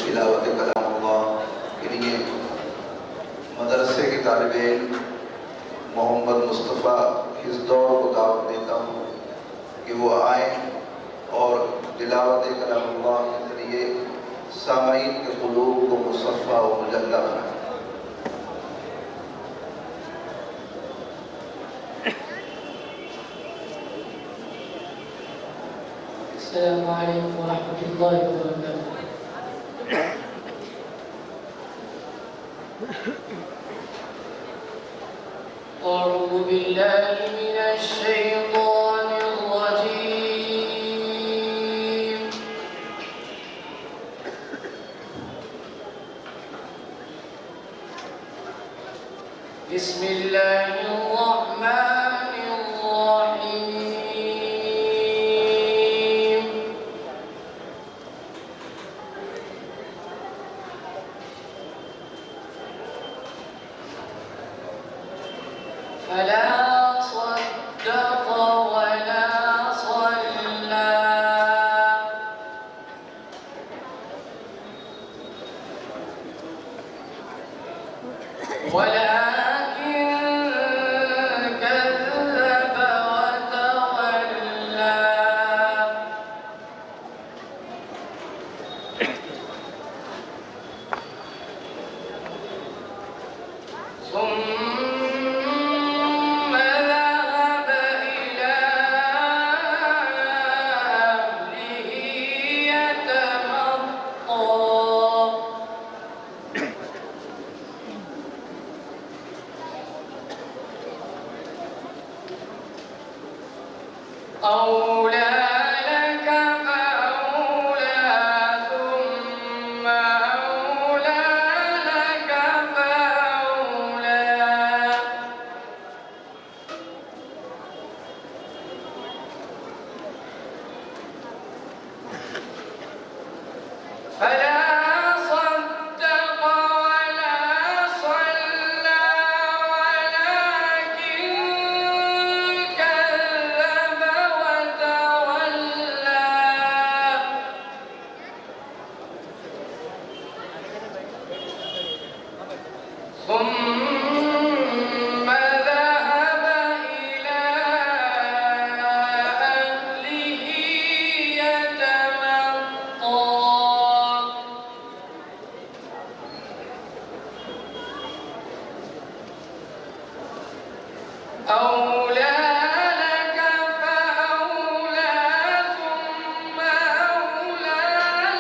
तिलावत कलामुल्लाह के लिए मदरसे के तालिब इल्म मोहम्मद मुस्तफ़ा इस दौर को दावत देता हूँ कि वो आए और तिलावत कलामुल्लाह के ज़रिए सामईन के क़ुलूब को मुसफ़्फ़ा व मुजल्ला बनाए। السلام عليكم ورحمة الله وبركاته. أعوذ بالله من الشيطان الرجيم. بسم الله الرحمن الرحيم. فلا صدق ولا صلى ولكن كذب وتولى ثم ذهب إلى أهله يتمطى. أولى لك فأولى ثم أولى لك فأولى. فلا صدق ولا صلى ولكن كذب وتولى. ثم ذهب إلى أهله يتمطى. أولى لك فأولى ثم أولى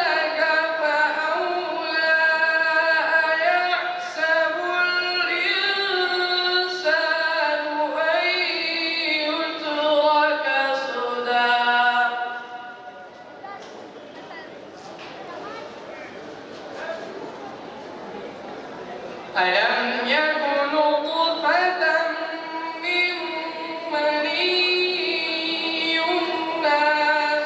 لك فأولى. أيحسب الإنسان أن يترك سدى. ألم يك نطفة من مني يمنى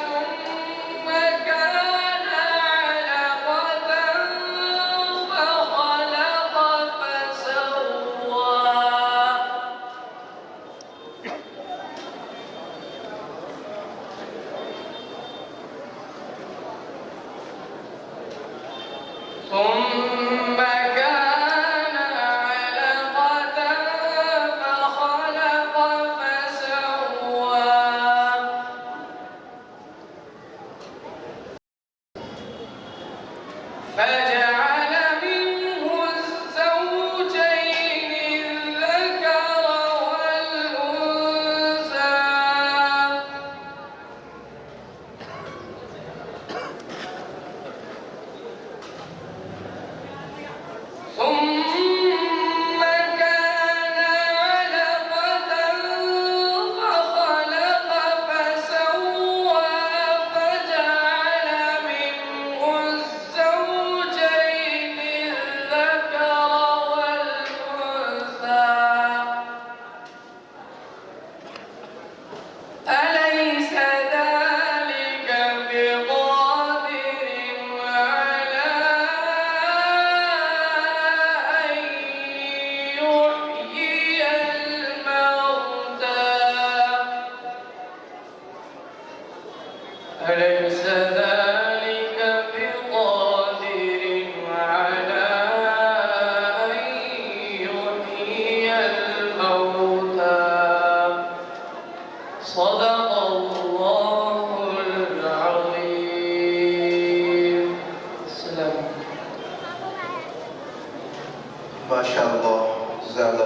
ثم كان علقة فخلق فسوى. ثم كان علقة فخلق فسوى. فجعل منه الزوجين الذكر والأنثى. ثم كان علقة فخلق فسوى فجعل منه الزوجين माशाअल्लाह ज़्यादा